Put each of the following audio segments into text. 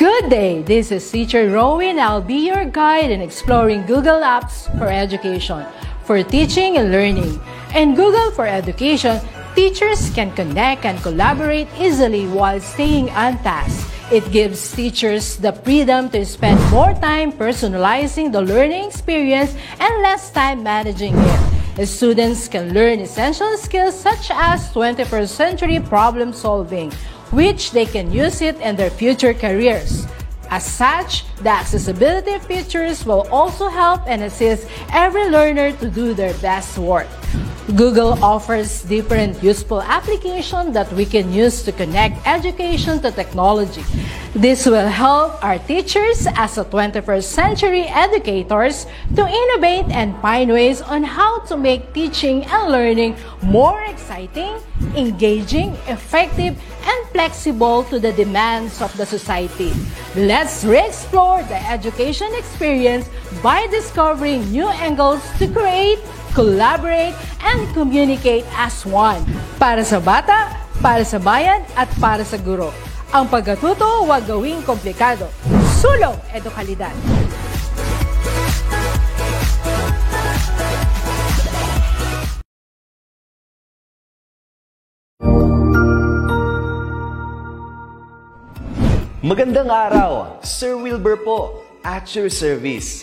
Good day, this is Teacher Rowan. I'll be your guide in exploring Google Apps for education, for teaching and learning. In Google for Education, teachers can connect and collaborate easily while staying on task. It gives teachers the freedom to spend more time personalizing the learning experience and less time managing it. Students can learn essential skills such as 21st century problem solving, which they can use it in their future careers. As such, the accessibility features will also help and assist every learner to do their best work. Google offers different useful applications that we can use to connect education to technology. This will help our teachers as a 21st century educators to innovate and find ways on how to make teaching and learning more exciting, engaging, effective, and flexible to the demands of the society. Let's re-explore the education experience by discovering new angles to create, collaborate, and communicate as one. Para sa bata, para sa bayan, at para sa guro. Ang pagkatuto, huwag gawing komplikado. Sulong edukalidad. Magandang araw, Sir Wilbur po, at your service.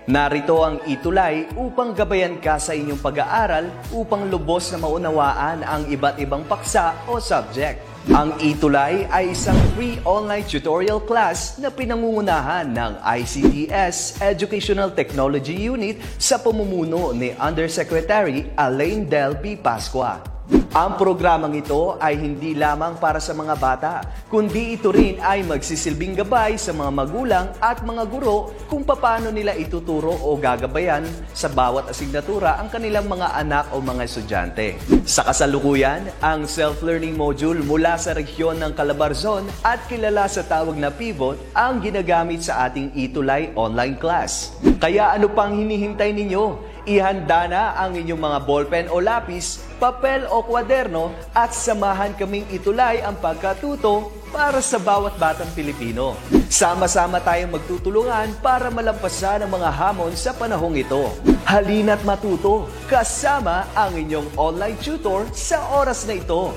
Narito ang itulay upang gabayan ka sa inyong pag-aaral upang lubos na maunawaan ang iba't ibang paksa o subject. Ang itulay ay isang free online tutorial class na pinangungunahan ng ICTS Educational Technology Unit sa pamumuno ni Undersecretary Alain Del B. Pascua. Ang programang ito ay hindi lamang para sa mga bata, kundi ito rin ay magsisilbing gabay sa mga magulang at mga guro kung paano nila ituturo o gagabayan sa bawat asignatura ang kanilang mga anak o mga estudyante. Sa kasalukuyan, ang self-learning module mula sa rehiyon ng Calabarzon at kilala sa tawag na Pivot ang ginagamit sa ating itulay online class. Kaya ano pang hinihintay ninyo? Ihanda na ang inyong mga ballpen o lapis, papel o kwaderno at samahan kaming itulay ang pagkatuto para sa bawat batang Pilipino. Sama-sama tayong magtutulungan para malampasan ang mga hamon sa panahong ito. Halina't matuto kasama ang inyong online tutor sa oras na ito.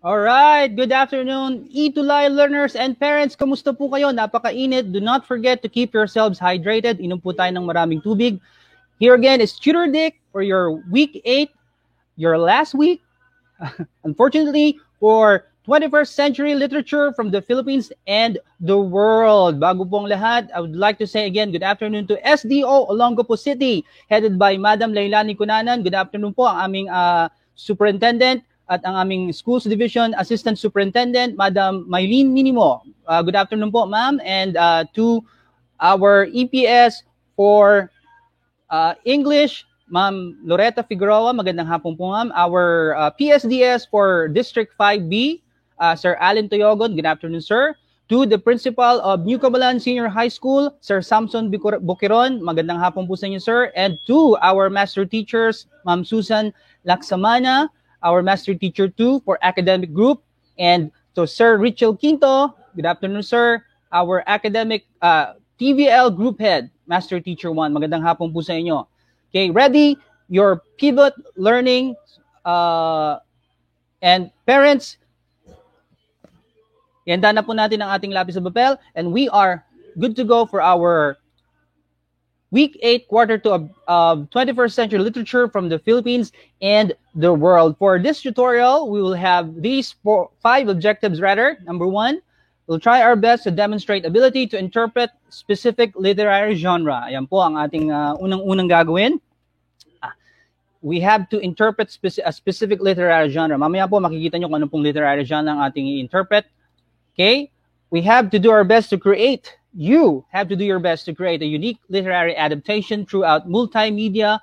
Alright, good afternoon, Itulay learners and parents. Kumusta po kayo? Napakainit. Do not forget to keep yourselves hydrated. Inom po tayo ng maraming tubig. Here again is Tutor Dick for your week 8, your last week, unfortunately, for 21st century literature from the Philippines and the world. Bago pong lahat, I would like to say again, good afternoon to SDO Olongapo City, headed by Madam Lailani Cunanan. Good afternoon po ang aming superintendent at ang aming Schools Division Assistant Superintendent, Madam Mylene Minimo. Good afternoon po, ma'am. And to our EPS for English, Ma'am Loretta Figueroa. Magandang hapon po, ma'am. Our PSDS for District 5B, Sir Allen Toyogon. Good afternoon, sir. To the Principal of New Cabalan Senior High School, Sir Samson Bukiron. Magandang hapon po sa inyo, sir. And to our Master Teachers, Ma'am Susan Laksamana, our Master Teacher 2 for Academic Group, and to Sir Richel Quinto, good afternoon, sir, our Academic TVL Group Head, Master Teacher 1, magandang hapon po sa inyo. Okay, ready? Your pivot learning and parents, ihanda na po natin ang ating lapis at papel, and we are good to go for our Week 8, Quarter 2 of 21st Century Literature from the Philippines and the world. For this tutorial, we will have these 5 objectives rather. Number 1, we'll try our best to demonstrate ability to interpret specific literary genre. Ayan po ang ating unang-unang gagawin. We have to interpret a specific literary genre. Mamaya po makikita nyo kung ano pong literary genre ang ating i-interpret. Okay? We have to do our best to create. You have to do your best to create a unique literary adaptation through a multimedia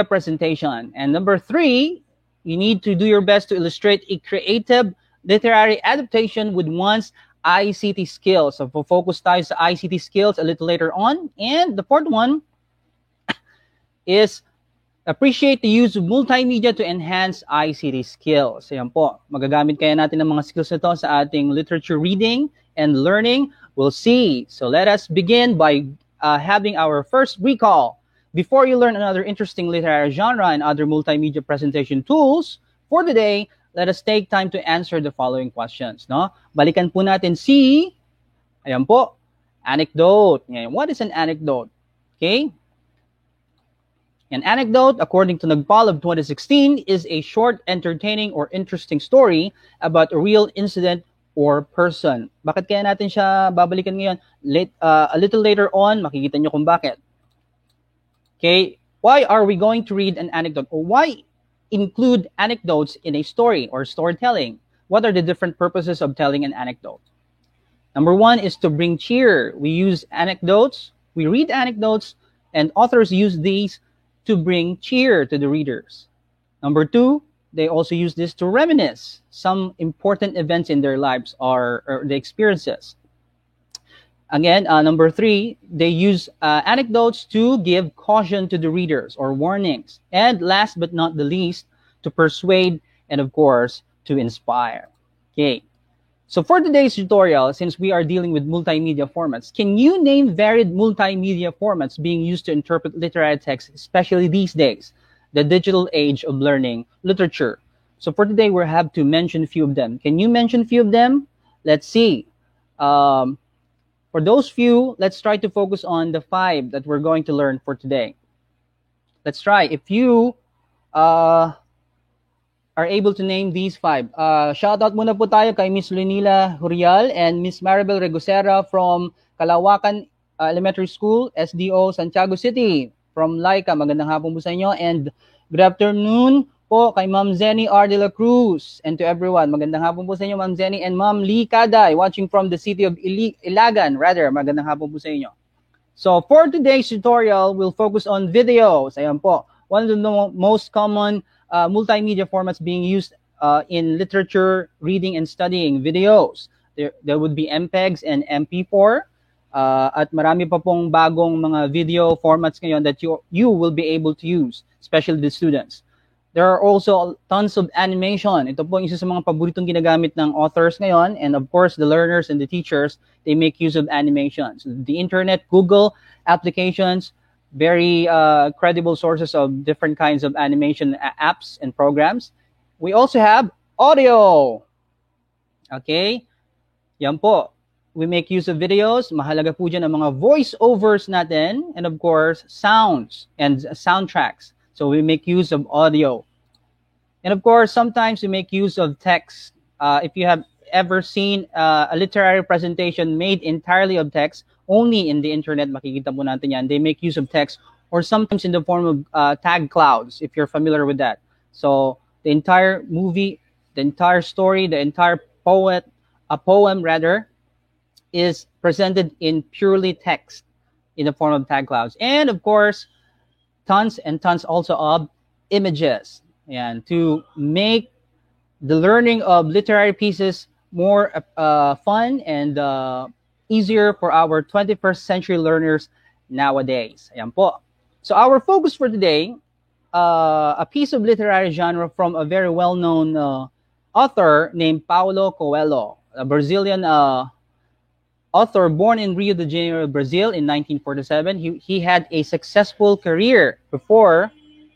presentation. And number 3, you need to do your best to illustrate a creative literary adaptation with one's ICT skills. So, focus tayo sa ICT skills a little later on. And the fourth one, is appreciate the use of multimedia to enhance ICT skills. Ayan po, magagamit kaya natin ng mga skills na to sa ating literature reading and learning. We'll see. So let us begin by having our first recall. Before you learn another interesting literary genre and other multimedia presentation tools, for today, let us take time to answer the following questions. No? Balikan po natin si, ayan po, anecdote. What is an anecdote? Okay? An anecdote, according to Nagpal of 2016, is a short, entertaining, or interesting story about a real incident or person. Bakit kaya natin siya babalikan ngayon? A little later on, makikita nyo kung bakit. Okay, why are we going to read an anecdote? Or why include anecdotes in a story or storytelling? What are the different purposes of telling an anecdote? Number one is to bring cheer. We use anecdotes, we read anecdotes, and authors use these to bring cheer to the readers. Number two, they also use this to reminisce some important events in their lives or the experiences. Again, number three, they use anecdotes to give caution to the readers or warnings. And last but not the least, to persuade and, of course, to inspire. Okay. So for today's tutorial, since we are dealing with multimedia formats, can you name varied multimedia formats being used to interpret literary text, especially these days, the digital age of learning literature? So for today, we have to mention a few of them. Can you mention a few of them? Let's see. For those few, let's try to focus on the 5 that we're going to learn for today. Let's try. If you are able to name these 5. Shout out muna po tayo kay Miss Lunila Hurial and Miss Maribel Regosera from Kalawakan Elementary School, SDO, Santiago City. From Laika, magandang hapon po sa inyo. And good afternoon po kay Ma'am Zenny R. De La Cruz. And to everyone, magandang hapon po sa inyo, Ma'am Zenny. And Ma'am Lee Kaday, watching from the city of Ilagan. Magandang hapon po sa inyo. So for today's tutorial, we'll focus on videos. Ayan po. One of the most common multimedia formats being used in literature, reading, and studying, videos. There would be MPEGs and MP4. At marami pa pong bagong mga video formats ngayon that you will be able to use, especially the students. There are also tons of animation. Ito po isa sa mga paboritong ginagamit ng authors ngayon. And of course, the learners and the teachers, they make use of animations. The internet, Google applications, very credible sources of different kinds of animation apps and programs. We also have audio. Okay? Yan po. We make use of videos. Mahalaga po dyan ang mga voiceovers natin. And of course, sounds and soundtracks. So we make use of audio. And of course, sometimes we make use of text. If you have ever seen a literary presentation made entirely of text, only in the internet, makikita po natin yan. They make use of text or sometimes in the form of tag clouds, if you're familiar with that. So the entire movie, the entire story, the entire poem rather, is presented in purely text in the form of tag clouds. And of course, tons and tons also of images. And to make the learning of literary pieces more fun and easier for our 21st century learners nowadays. Ayan po. So our focus for today, a piece of literary genre from a very well-known author named Paulo Coelho, a Brazilian author born in Rio de Janeiro, Brazil in 1947. He had a successful career before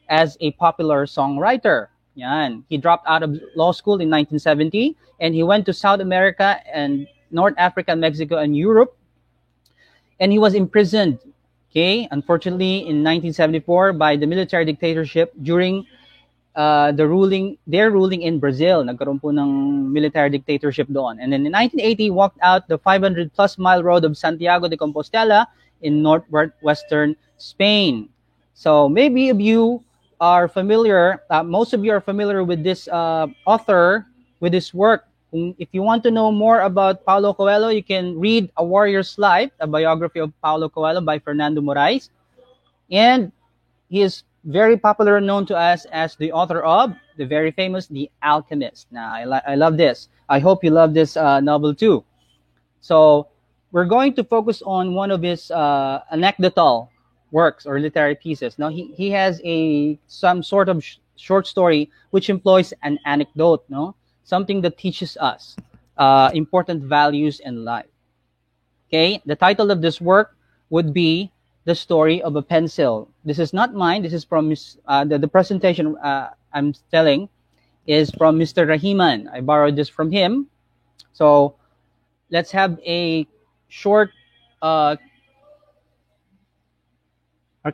as a popular songwriter. Yan. He dropped out of law school in 1970 and he went to South America and North Africa, Mexico, and Europe. And he was imprisoned, okay, unfortunately, in 1974 by the military dictatorship during their ruling in Brazil. Nagkaroon po ng military dictatorship doon. And then in 1980, he walked out the 500-plus mile road of Santiago de Compostela in northwestern Spain. So maybe if you are familiar, most of you are familiar with this author, with his work. If you want to know more about Paulo Coelho, you can read A Warrior's Life, a biography of Paulo Coelho by Fernando Moraes. And he is very popular and known to us as the author of the very famous The Alchemist. Now, I love this. I hope you love this novel too. So we're going to focus on one of his anecdotal works or literary pieces. Now he has some sort of short story which employs an anecdote, no, something that teaches us important values in life. Okay, the title of this work would be The Story of a Pencil. This is not mine. This is from the presentation I'm telling is from Mr. Rahiman. I borrowed this from him. So let's have a short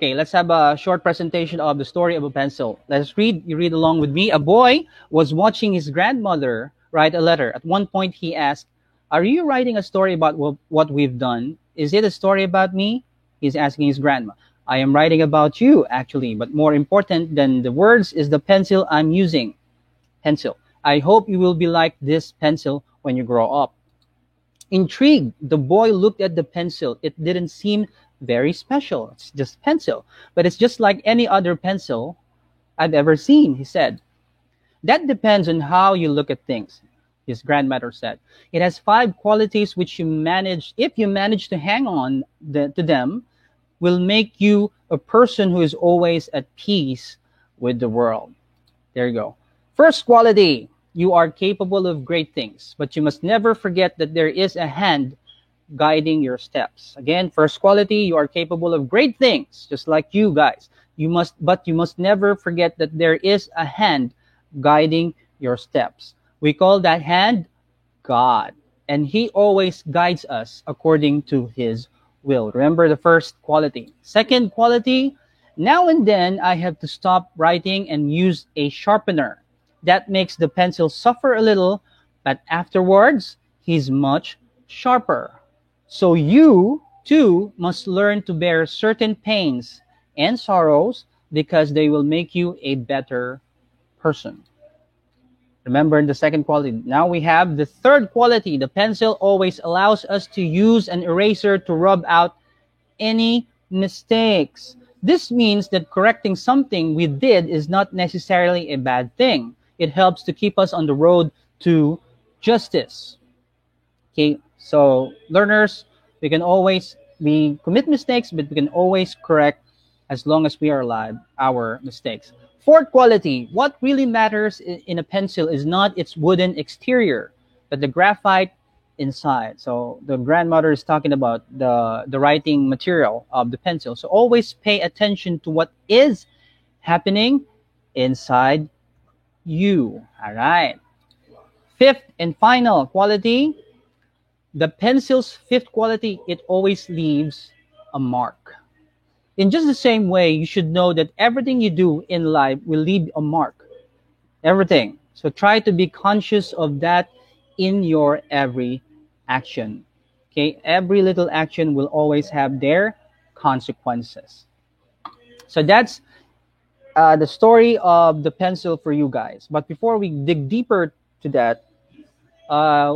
let's have a short presentation of The Story of a Pencil. Let's read. You read along with me. A boy was watching his grandmother write a letter. At one point, he asked, "Are you writing a story about what we've done? Is it a story about me?" He's asking his grandma. "I am writing about you, actually, but more important than the words is the pencil I'm using. Pencil. I hope you will be like this pencil when you grow up." Intrigued, the boy looked at the pencil. It didn't seem very special. It's just pencil, but it's just like any other pencil I've ever seen, he said. "That depends on how you look at things," his grandmother said. "It has 5 qualities which if you manage to hang on to them, will make you a person who is always at peace with the world." There you go. First quality, you are capable of great things, but you must never forget that there is a hand guiding your steps. Again, first quality, you are capable of great things, just like you guys. You must never forget that there is a hand guiding your steps. We call that hand God, and he always guides us according to his will. Remember the first quality. Second quality, now and then I have to stop writing and use a sharpener. That makes the pencil suffer a little, but afterwards, he's much sharper. So you, too, must learn to bear certain pains and sorrows because they will make you a better person. Remember the second quality. Now we have the third quality. The pencil always allows us to use an eraser to rub out any mistakes. This means that correcting something we did is not necessarily a bad thing. It helps to keep us on the road to justice. Okay, so learners, we commit mistakes, but we can always correct as long as we are alive our mistakes. Fourth quality, what really matters in a pencil is not its wooden exterior, but the graphite inside. So the grandmother is talking about the writing material of the pencil. So always pay attention to what is happening inside you. All right. Fifth and final quality, the pencil's fifth quality, it always leaves a mark. In just the same way, you should know that everything you do in life will leave a mark. Everything. So try to be conscious of that in your every action. Okay, every little action will always have their consequences. So that's the story of the pencil for you guys. But before we dig deeper to that,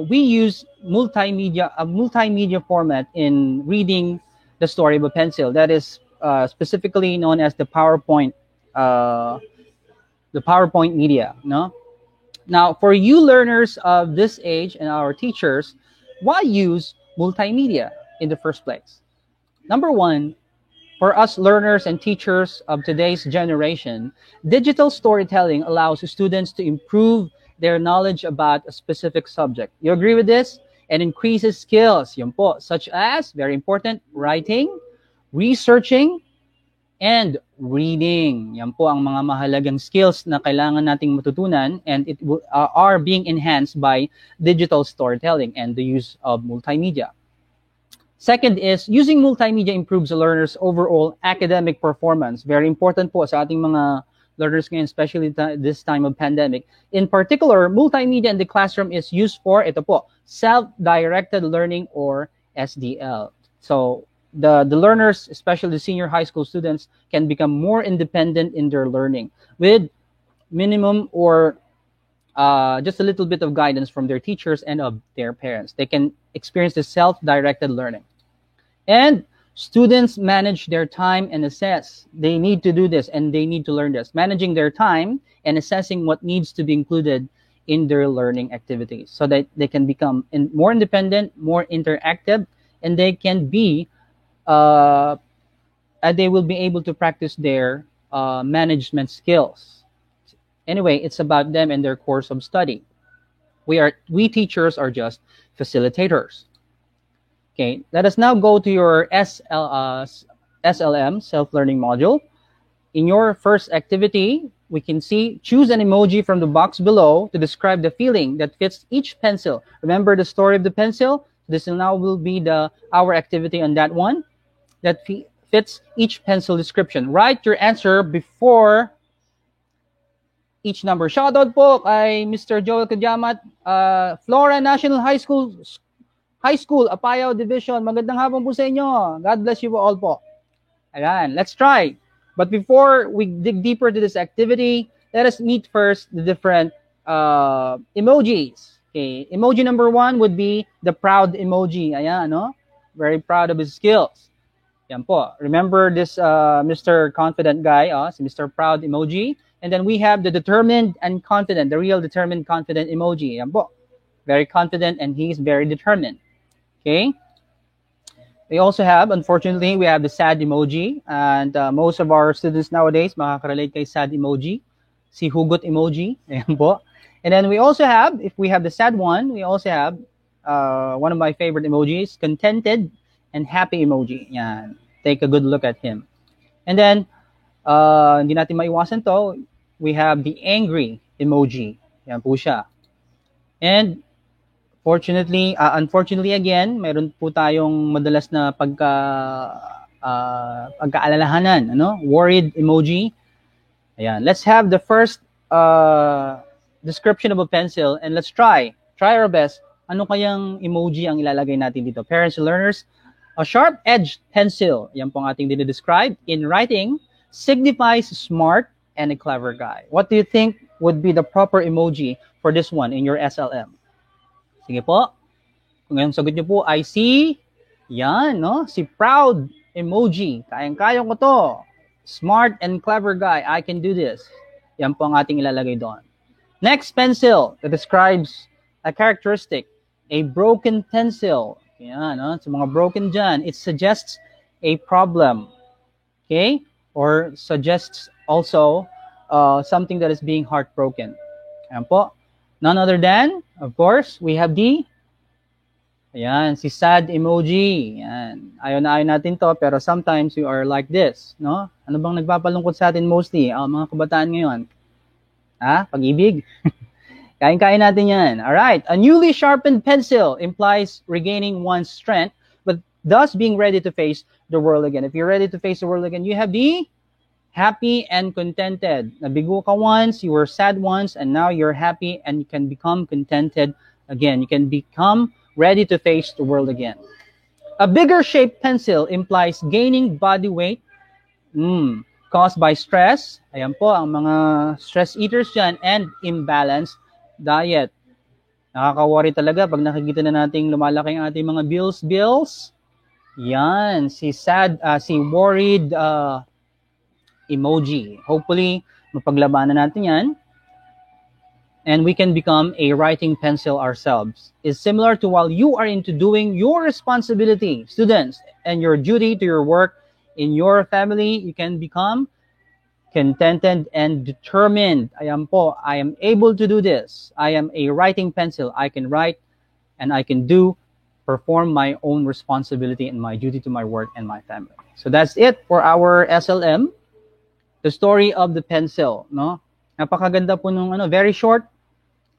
we use a multimedia format in reading the story of a pencil. That is specifically known as the PowerPoint media. No. Now, for you learners of this age and our teachers, why use multimedia in the first place? Number one, for us learners and teachers of today's generation, digital storytelling allows students to improve their knowledge about a specific subject. You agree with this? And increases skills, yun po, such as, very important, writing, researching, and reading. Yan po ang mga mahalagang skills na kailangan nating matutunan, and it are being enhanced by digital storytelling and the use of multimedia. Second is, using multimedia improves the learner's overall academic performance. Very important po sa ating mga learners ngayon, especially this time of pandemic. In particular, multimedia in the classroom is used for, ito po, self-directed learning or SDL. So, the learners, especially the senior high school students, can become more independent in their learning with minimum or just a little bit of guidance from their teachers and of their parents. They can experience the self-directed learning. And students manage their time and assess. They need to do this and they need to learn this. Managing their time and assessing what needs to be included in their learning activities so that they can become more independent, more interactive, and they can be they will be able to practice their management skills. Anyway, it's about them and their course of study. We teachers are just facilitators. Okay, let us now go to your SLM, self-learning module. In your first activity, we can see, choose an emoji from the box below to describe the feeling that fits each pencil. Remember the story of the pencil? This will be our activity on that one that fits each pencil description. Write your answer before each number. Shoutout po kay Mr. Joel Kadyamat, Flora National High School, Apayao Division. Magandang hapon po sa inyo. God bless you all po. Ayan, let's try. But before we dig deeper to this activity, let us meet first the different emojis. Okay, emoji number 1 would be the proud emoji. Ayan, no? Very proud of his skills. Yan po. Remember this Mr. Confident guy, si Mr. Proud emoji. And then we have the determined and confident, the real determined, confident emoji. Yan po. Very confident and he's very determined. Okay? We also have, unfortunately, we have the sad emoji. And most of our students nowadays makaka-relate kay sad emoji. Si hugot emoji. Ayan po. And then we also have, if we have the sad one, we also have one of my favorite emojis, contented and happy emoji. Yan. Take a good look at him. And then, hindi natin maiwasan to, we have the angry emoji. Yan po siya. And unfortunately again, mayroon po tayong madalas na pagkaalalahanan, worried emoji. Ayan. Let's have the first description of a pencil and let's try our best. Ano kayang emoji ang ilalagay natin dito? Parents and learners, a sharp-edged pencil, yan po ang ating dinidescribe, in writing, signifies smart and a clever guy. What do you think would be the proper emoji for this one in your SLM? Sige po. Kung yung sagot nyo po ay si proud emoji. Kayang-kaya ko to. Smart and clever guy. I can do this. Yan po ang ating ilalagay doon. Next pencil that describes a characteristic. A broken pencil. Yan, sa mga broken dyan, it suggests a problem. Okay? Or suggests also something that is being heartbroken. Ayan po. None other than, of course, we have si sad emoji. Ayan. Ayaw na ayaw natin to, pero sometimes we are like this, no? Ano bang nagpapalungkot sa atin mostly? Mga kabataan ngayon. Pag-ibig? Kain-kain natin yan. Alright. A newly sharpened pencil implies regaining one's strength, but thus being ready to face the world again. If you're ready to face the world again, you have the happy and contented. Nabigo ka once, you were sad once, and now you're happy and you can become contented again. You can become ready to face the world again. A bigger shaped pencil implies gaining body weight caused by stress. Ayan po, ang mga stress eaters dyan, and imbalanced diet. Nakaka-worry talaga pag nakikita na nating lumalaki ang ating mga bills. Yan, si worried emoji. Hopefully, mapaglabanan natin yan. And we can become a writing pencil ourselves. It's similar to while you are into doing your responsibility, students, and your duty to your work in your family, you can become contented and determined. Ayan po, I am able to do this. I am a writing pencil. I can write and I can perform my own responsibility and my duty to my work and my family. So that's it for our SLM. The story of the pencil, no? Napakaganda po nung very short,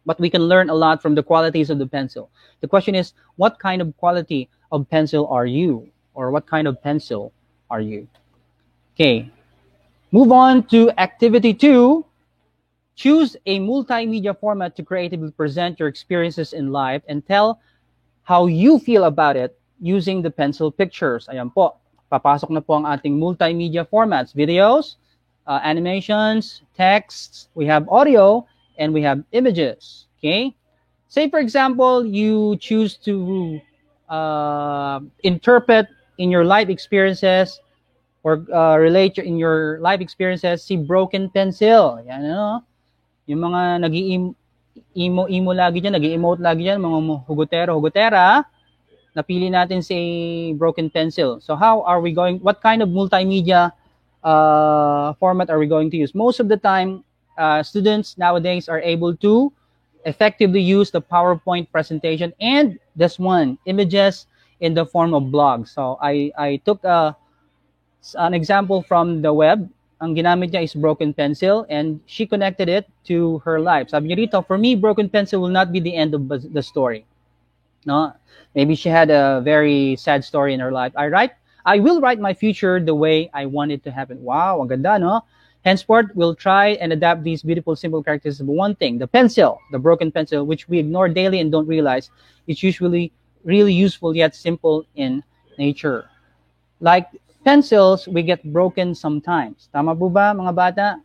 but we can learn a lot from the qualities of the pencil. The question is, what kind of quality of pencil are you? Or what kind of pencil are you? Okay. Move on to activity 2. Choose a multimedia format to creatively present your experiences in life and tell how you feel about it using the pencil pictures. Ayan po. Papasok na po ang ating multimedia formats. Videos, animations, texts, we have audio, and we have images. Okay? Say, for example, you choose to interpret in your life experiences or relate in your life experiences si broken pencil. Yan, yung mga nag-imo lagi dyan, nag-emote lagi dyan, mga hugotero, hugotera. napili natin si broken pencil. So how are we going, what kind of multimedia format are we going to use? Most of the time, students nowadays are able to effectively use the PowerPoint presentation and this one, images in the form of blogs. So I took an example from the web. Ang ginamit niya is broken pencil and she connected it to her life. Sabi niya rito, for me, broken pencil will not be the end of the story. No, maybe she had a very sad story in her life. I will write my future the way I want it to happen. Wow, ang ganda, no? Henceforth, we'll try and adapt these beautiful, simple characteristics of one thing, the pencil, the broken pencil, which we ignore daily and don't realize. It's usually really useful yet simple in nature. Like pencils, we get broken sometimes. Tama po ba, mga bata?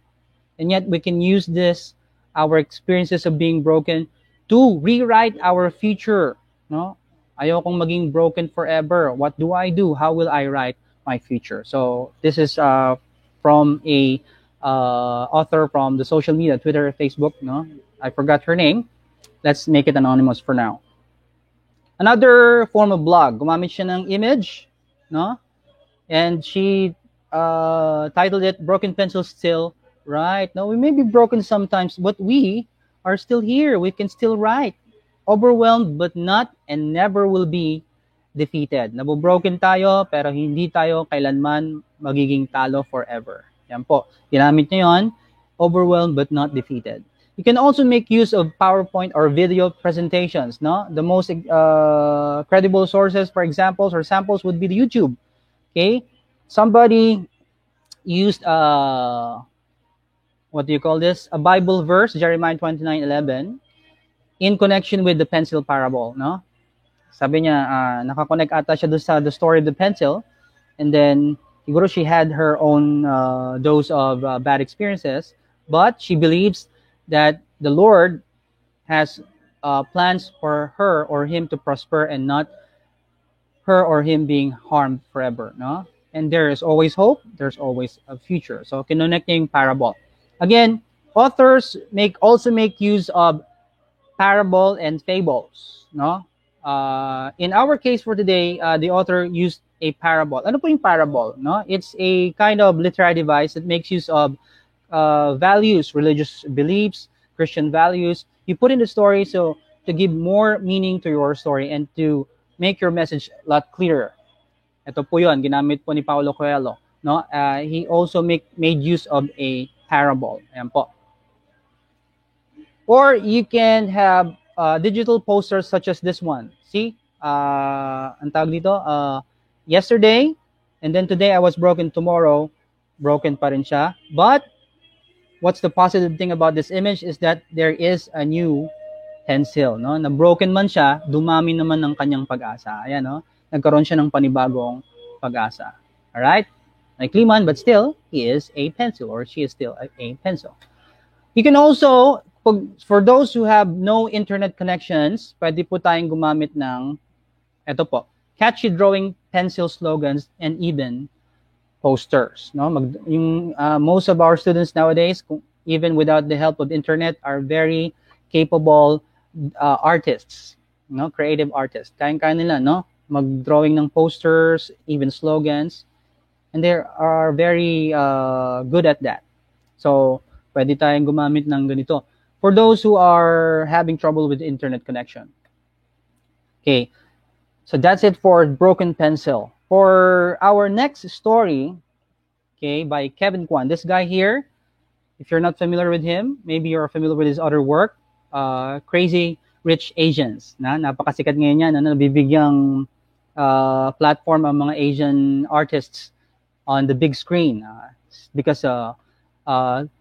And yet, we can use this, our experiences of being broken, to rewrite our future. No? Ayokong maging broken forever. What do I do? How will I write my future? So this is from a author from the social media, Twitter, Facebook. No, I forgot her name. Let's make it anonymous for now. Another form of blog. Gumamit siya ng image, no, and she titled it "Broken Pencil Still Write." Now we may be broken sometimes, but we are still here. We can still write. Overwhelmed but not and never will be defeated. Nabobroken tayo pero hindi tayo kailanman magiging talo forever. Yan po. Ginamit niyo yun. Overwhelmed but not defeated. You can also make use of PowerPoint or video presentations. No, the most credible sources for examples or samples would be the YouTube. Okay, somebody used what do you call this? A Bible verse, Jeremiah 29:11. In connection with the pencil parable, no? Sabi niya, nakakonect ata siya doon sa the story of the pencil, and then siguro she had her own dose of bad experiences, but she believes that the Lord has plans for her or him to prosper and not her or him being harmed forever, no? And there is always hope, there's always a future. So, kinonect niya yung parable. Again, authors also make use of parable and fables, no? In our case for today, the author used a parable. Ano po yung parable, no? It's a kind of literary device that makes use of values, religious beliefs, Christian values. You put in the story so to give more meaning to your story and to make your message a lot clearer. Ito po yun, ginamit po ni Paulo Coelho, no? He also made use of a parable. Ayan po. Or you can have digital posters such as this one. See? Ang tawag dito, yesterday, and then today I was broken, tomorrow, broken pa rin siya. But, what's the positive thing about this image is that there is a new pencil. No? Na broken man siya, dumami naman ng kanyang pag-asa. Ayan, no? Nagkaroon siya ng panibagong pag-asa. Alright? Likely man, but still, he is a pencil or she is still a pencil. You can also, for those who have no internet connections, pwede po tayong gumamit ng, eto po, catchy drawing pencil slogans and even posters. No? Most of our students nowadays, even without the help of internet, are very capable artists, no? Creative artists. Kaya nila, no? Mag-drawing ng posters, even slogans, and they are very good at that. So, pwede tayong gumamit ng ganito. For those who are having trouble with internet connection. Okay, so that's it for Broken Pencil. For our next story, okay, by Kevin Kwan. This guy here, if you're not familiar with him, maybe you're familiar with his other work, Crazy Rich Asians. Napakasikat ngayon yan, nabibigyang platform ang mga Asian artists on the big screen. Because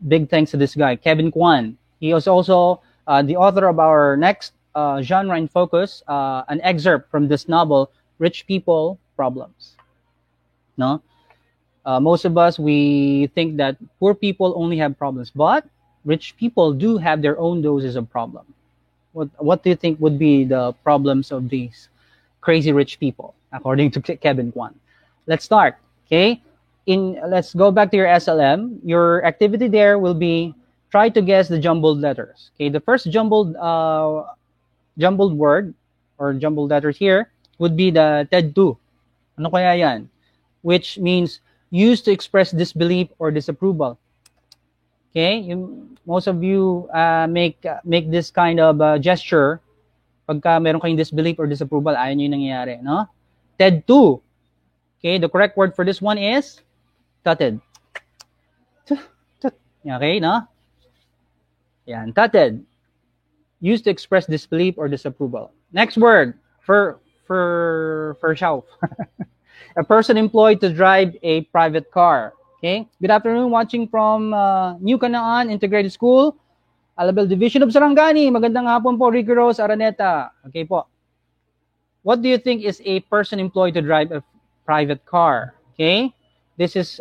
big thanks to this guy, Kevin Kwan. He is also the author of our next genre in focus, an excerpt from this novel, Rich People Problems. No, most of us, we think that poor people only have problems, but rich people do have their own doses of problem. What do you think would be the problems of these crazy rich people, according to Kevin Kwan? Let's start. Okay, let's go back to your SLM. Your activity there will be try to guess the jumbled letters. Okay, the first jumbled word or jumbled letters here would be the TED2. Ano kaya yan? Which means used to express disbelief or disapproval. Okay? Most of you make this kind of gesture pagka meron kayong disbelief or disapproval, ayaw nyo yung nangyayari, no? TED2. Okay, the correct word for this one is tutted. Okay, no? Yan, tutted. Used to express disbelief or disapproval. Next word, for show. A person employed to drive a private car. Okay, good afternoon, watching from New Canaan Integrated School, Alabel Division of Sarangani. Magandang hapon po, Ricky Rose Araneta. Okay po. What do you think is a person employed to drive a private car? Okay, this is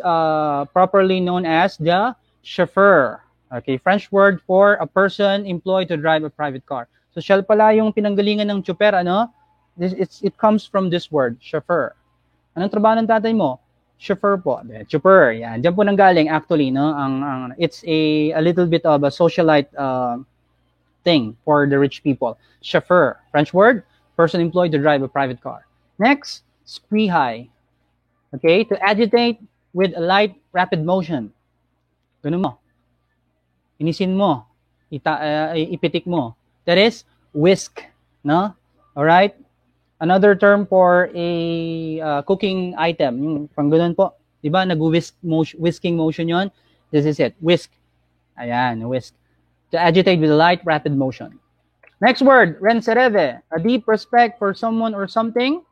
properly known as the chauffeur. Okay, French word for a person employed to drive a private car. So siya pala yung pinanggalingan ng chauffeur, ano? It comes from this word, chauffeur. Anong trabaho ng tatay mo? Chauffeur po. Chauffeur, yan. Diyan po nanggaling actually, no? It's a little bit of a socialite thing for the rich people. Chauffeur, French word, person employed to drive a private car. Next, spreehigh. Okay, to agitate with a light, rapid motion. Ganun mo. Inisin mo. Ipitik mo. That is whisk, no? All right? Another term for a cooking item, yung pang ganun po. Diba? Whisking motion yon. This is it. Whisk. Ayan, whisk. To agitate with a light, rapid motion. Next word, rensereve. A deep respect for someone or something.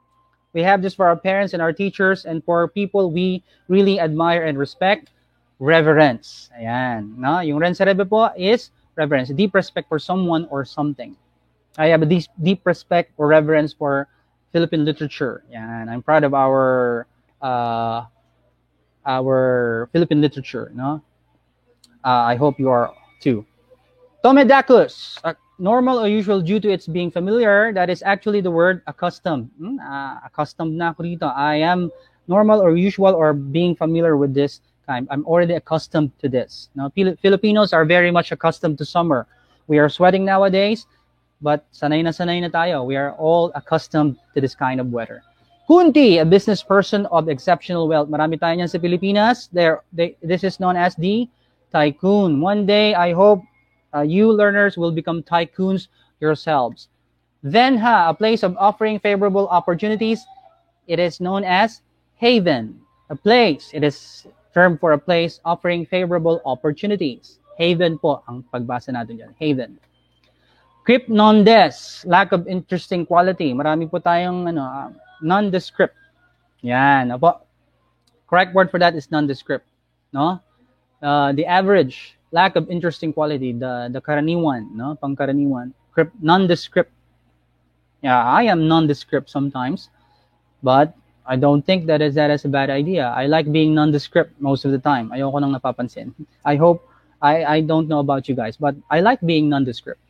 We have this for our parents and our teachers and for people we really admire and respect. Reverence. Ayan. No? Yung rensereve po is reverence. A deep respect for someone or something. I have a deep respect or reverence for Philippine literature. Yan. I'm proud of our Philippine literature. No, I hope you are too. Tomedacus, normal or usual due to its being familiar. That is actually the word accustomed. Accustomed na ako dito. I am normal or usual or being familiar with this kind. I'm already accustomed to this. Now, Filipinos are very much accustomed to summer. We are sweating nowadays. But sanay na tayo. We are all accustomed to this kind of weather. Kunti, a business person of exceptional wealth. Marami tayo niyan sa Pilipinas. This is known as the tycoon. One day, I hope you learners will become tycoons yourselves. Venha, a place of offering favorable opportunities. It is known as haven. A place. It is term for a place offering favorable opportunities. Haven po ang pagbasa natin dyan. Haven. Crypnondes, lack of interesting quality. Marami po tayong nondescript. Yan, po. Correct word for that is nondescript, no? The average, lack of interesting quality, the karaniwan, no? Pangkaraniwan. Nondescript. Yeah, I am nondescript sometimes, but I don't think that is a bad idea. I like being nondescript most of the time. Ayoko nang napapansin. I hope I don't know about you guys, but I like being nondescript.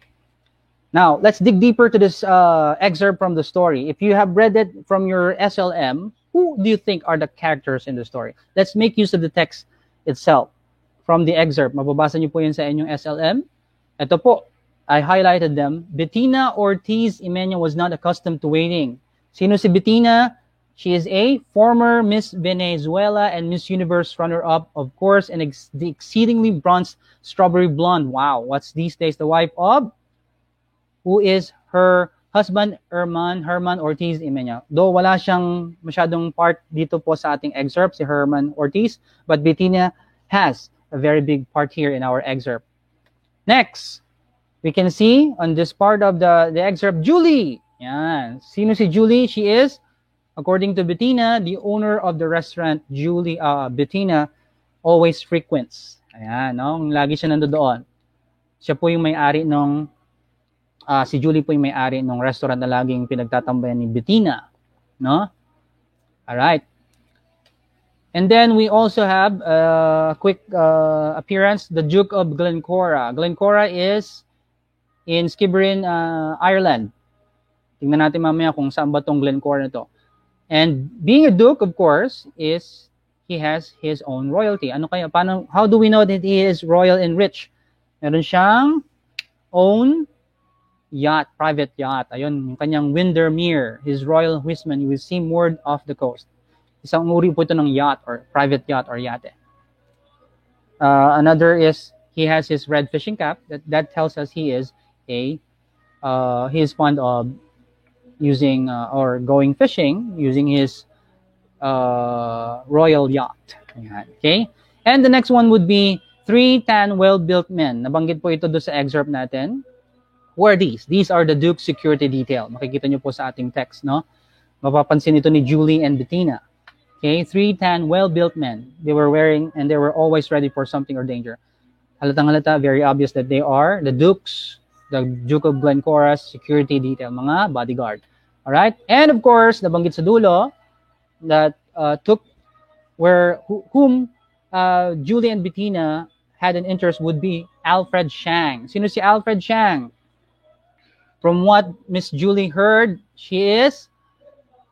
Now, let's dig deeper to this excerpt from the story. If you have read it from your SLM, who do you think are the characters in the story? Let's make use of the text itself from the excerpt. Mababasa niyo po yun sa inyong SLM. Ito po, I highlighted them. Bettina Ortiz Imenya was not accustomed to waiting. Sino si Bettina? She is a former Miss Venezuela and Miss Universe runner-up, of course, and the exceedingly bronze strawberry blonde. Wow, what's these days the wife of? Who is her husband, Herman Ortiz Imenya. Though wala siyang masyadong part dito po sa ating excerpt, si Herman Ortiz, but Bettina has a very big part here in our excerpt. Next, we can see on this part of the excerpt, Julie. Yan. Sino si Julie? She is, according to Bettina, the owner of the restaurant Bettina always frequents. Ayan, no? Lagi siya nandoon. Siya po yung may-ari nung si Julie po yung may-ari ng restaurant na laging pinagtatambayan ni Bettina, no? All right. And then we also have a quick appearance, the Duke of Glencora. Glencora is in Skibbereen, Ireland. Tingnan natin mamaya kung saan ba tong Glencora na to. And being a duke, of course, is he has his own royalty. Ano kaya? How do we know that he is royal and rich? Meron siyang own yacht, private yacht. Ayun, yung kanyang Windermere, his royal huisman, you will see moored off the coast. Isang uri po ito ng yacht or private yacht or yate. Another is he has his red fishing cap. That tells us he is fond of using or going fishing using his royal yacht. Okay? And the next one would be 3 tan well-built men. Nabanggit po ito doon sa excerpt natin. Who are these? These are the Duke's security detail. Makikita nyo po sa ating text, no? Mapapansin ito ni Julie and Bettina. Okay, 3 tan well-built men. They were wearing and they were always ready for something or danger. Halatang-halata, very obvious that they are the Duke of Glencora's security detail, mga bodyguard. All right? And of course, nabanggit sa dulo that whom Julie and Bettina had an interest would be Alfred Shang. Sino si Alfred Shang? From what Miss Julie heard, she is,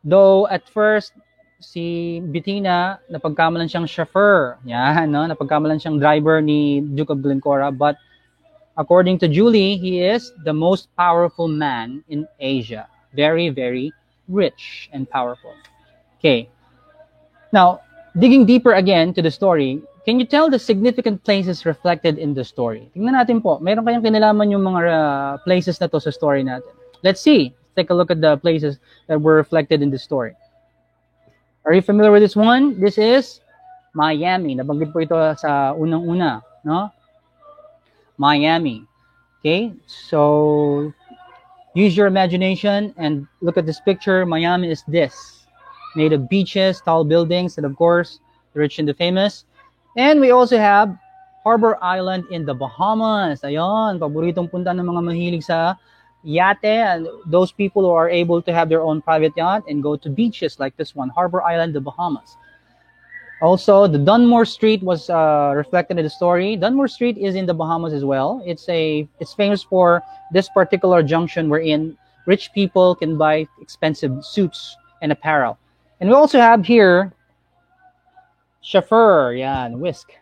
though at first, si Bettina, napagkamalan siyang chauffeur. Yan, no? Napagkamalan siyang driver ni Duke of Glencora. But according to Julie, he is the most powerful man in Asia. Very, very rich and powerful. Okay. Now, digging deeper again to the story, can you tell the significant places reflected in the story? Tingnan natin po. Meron kayang kinalaman yung mga places na to sa story natin. Let's see. Take a look at the places that were reflected in the story. Are you familiar with this one? This is Miami. Nabanggit po ito sa unang-una, no? Miami. Okay? So, use your imagination and look at this picture. Miami is this. Made of beaches, tall buildings, and of course, the rich and the famous. And we also have Harbor Island in the Bahamas. Ayun, paboritong punta ng mga mahilig sa yate, and those people who are able to have their own private yacht and go to beaches like this one, Harbor Island, the Bahamas. Also, the Dunmore Street was reflected in the story. Dunmore Street is in the Bahamas as well. It's famous for this particular junction wherein rich people can buy expensive suits and apparel. And we also have here chauffeur, yan, whisk.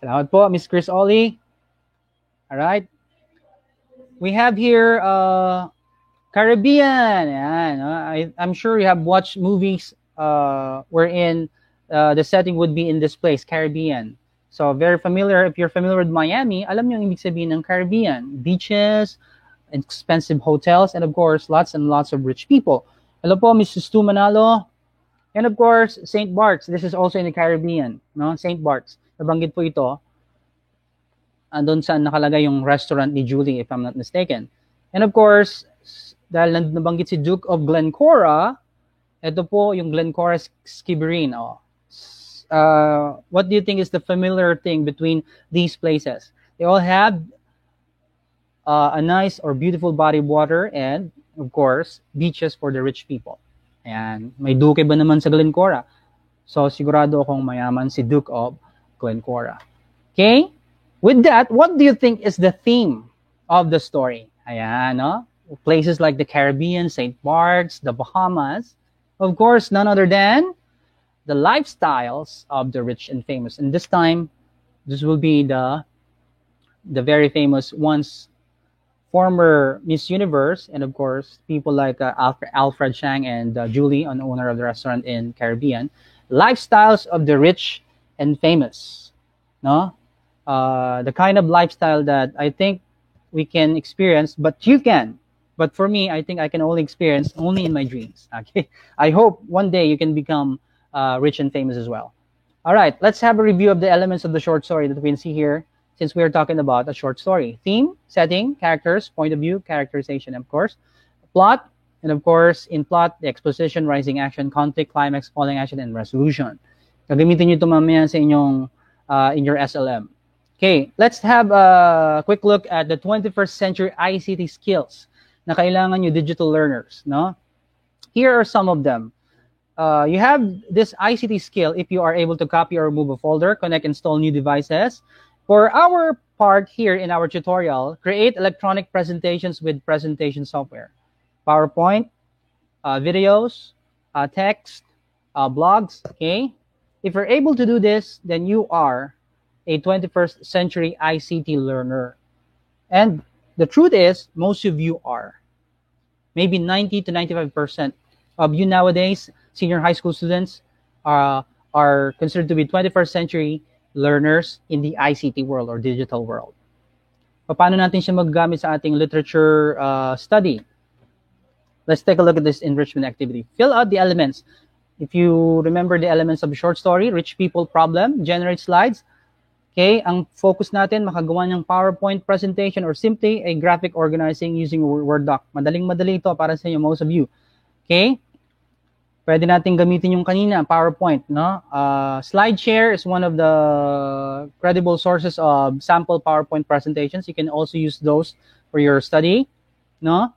Salamat po, Miss Chris Ollie. All right. We have here Caribbean. Yan, I'm sure you have watched movies wherein the setting would be in this place, Caribbean. So very familiar. If you're familiar with Miami, alam niyo ang ibig sabihin ng Caribbean. Beaches, expensive hotels, and of course, lots and lots of rich people. Hello po, Mrs. Stu Manalo. And of course, St. Bart's. This is also in the Caribbean, no? St. Bart's. Nabanggit po ito. Andun saan nakalagay yung restaurant ni Julie, if I'm not mistaken. And of course, dahil nabanggit si Duke of Glencora, ito po yung Glencora Skibbereen. Oh. What do you think is the familiar thing between these places? They all have a nice or beautiful body of water and, of course, beaches for the rich people. Ayan. May duke ba naman sa Glencora? So, sigurado akong mayaman si Duke of Glencora. Okay? With that, what do you think is the theme of the story? Ayan, no? Places like the Caribbean, St. Bart's, the Bahamas. Of course, none other than the lifestyles of the rich and famous. And this time, this will be the very famous ones, former Miss Universe, and of course, people like Alfred Shang and Julie, an owner of the restaurant in Caribbean. Lifestyles of the rich and famous, no? The kind of lifestyle that I think we can experience, but you can. But for me, I think I can only experience only in my dreams. Okay, I hope one day you can become rich and famous as well. All right, let's have a review of the elements of the short story that we can see here, since we are talking about a short story. Theme, setting, characters, point of view, characterization, of course. Plot, and of course, in plot, the exposition, rising action, conflict, climax, falling action, and resolution. Gagamitin nyo ito mamaya sa inyong, in your SLM. Okay, let's have a quick look at the 21st century ICT skills na kailangan nyo digital learners, no? Here are some of them. You have this ICT skill if you are able to copy or remove a folder, connect, install new devices. For our part here in our tutorial, create electronic presentations with presentation software. PowerPoint, videos, text, blogs, okay? If you're able to do this, then you are a 21st century ICT learner. And the truth is, most of you are. maybe 90 to 95% of you nowadays, senior high school students, are considered to be 21st century learners in the ICT world or digital world. Paano natin siya magagamit sa ating literature study? Let's take a look at this enrichment activity. Fill out the elements. If you remember the elements of the short story, rich people problem, generate slides. Okay, ang focus natin, makagawa ng PowerPoint presentation or simply a graphic organizing using Word doc. Madaling-madali ito para sa inyo, most of you. Okay? Pwede natin gamitin yung kanina, PowerPoint, no? SlideShare is one of the credible sources of sample PowerPoint presentations. You can also use those for your study, no?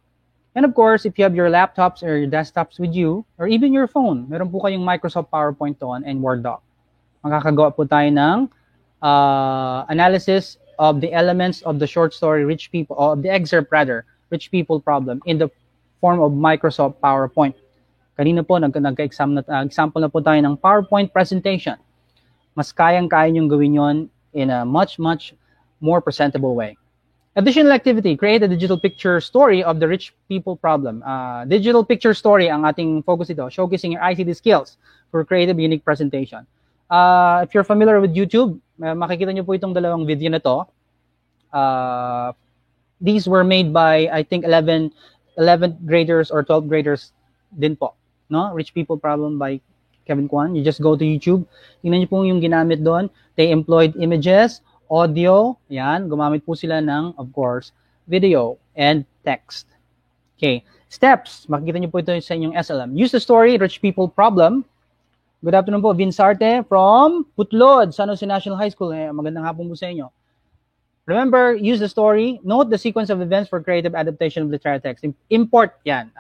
And of course, if you have your laptops or your desktops with you, or even your phone, meron po kayong Microsoft PowerPoint doon and Word doc. Makakagawa po tayo ng analysis of the elements of the short story, Rich People, of the excerpt rather, Rich People Problem in the form of Microsoft PowerPoint. Kanina po, example na po tayo ng PowerPoint presentation. Mas kayang-kaya niyong gawin yon in a much, much more presentable way. Additional activity, create a digital picture story of the Rich People Problem. Digital picture story ang ating focus ito, showcasing your ICT skills for creative, unique presentation. If you're familiar with YouTube, makikita niyo po itong dalawang video na to. These were made by, I think, 11th graders or 12th graders din po. No? Rich People Problem by Kevin Kwan. You just go to YouTube. Tingnan niyo po yung ginamit doon. They employed images, audio, yan, gumamit po sila ng, of course, video and text. Okay, steps, makikita niyo po ito sa inyong SLM. Use the story, Rich People Problem. Good afternoon po, Vinsarte from Putlod, San Jose National High School. Magandang hapon po sa inyo. Remember, use the story, note the sequence of events for creative adaptation of literary text. Import yan.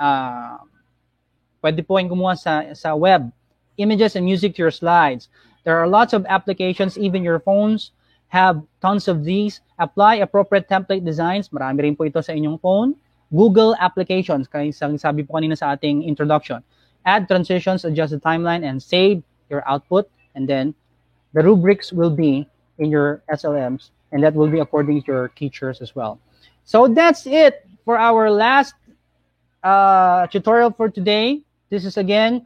Pwede po yung gumawa sa web. Images and music to your slides. There are lots of applications, even your phones have tons of these. Apply appropriate template designs. Marami rin po ito sa inyong phone. Google applications, kaya sabi po kanina sa ating introduction. Add transitions, adjust the timeline, and save your output. And then the rubrics will be in your SLMs, and that will be according to your teachers as well. So that's it for our last tutorial for today. This is again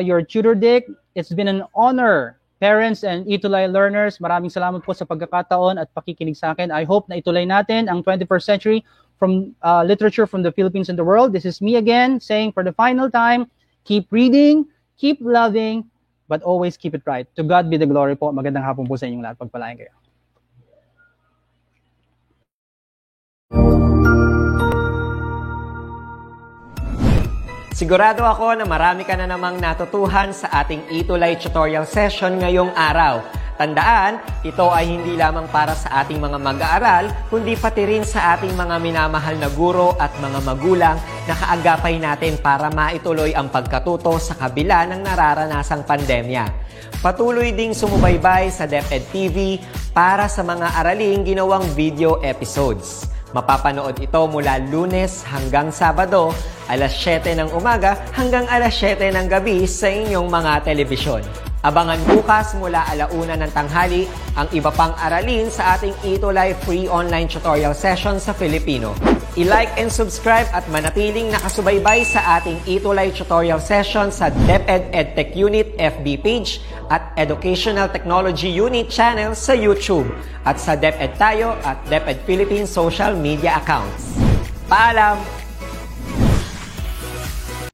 your Tutor Dick. It's been an honor. Parents and Itulay learners, maraming salamat po sa pagkakataon at pakikinig sa akin. I hope na ituloy natin ang 21st century from literature from the Philippines and the world. This is me again saying for the final time, keep reading, keep loving, but always keep it right. To God be the glory po. Magandang hapon po sa inyong lahat. Pagpalain kayo. Sigurado ako na marami ka na namang natutuhan sa ating Itulay tutorial session ngayong araw. Tandaan, ito ay hindi lamang para sa ating mga mag-aaral, kundi pati rin sa ating mga minamahal na guro at mga magulang na kaagapay natin para maituloy ang pagkatuto sa kabila ng nararanasang pandemya. Patuloy ding sumubaybay sa DepEd TV para sa mga araling ginawang video episodes. Mapapanood ito mula Lunes hanggang Sabado, alas 7 ng umaga hanggang alas 7 ng gabi sa inyong mga telebisyon. Abangan bukas mula 1:00 ng tanghali ang iba pang aralin sa ating Itulay free online tutorial session sa Filipino. I-like and subscribe at manatiling nakasubaybay sa ating Itulay tutorial session sa DepEd EdTech Unit FB page at Educational Technology Unit channel sa YouTube at sa DepEd Tayo at DepEd Philippines social media accounts. Paalam!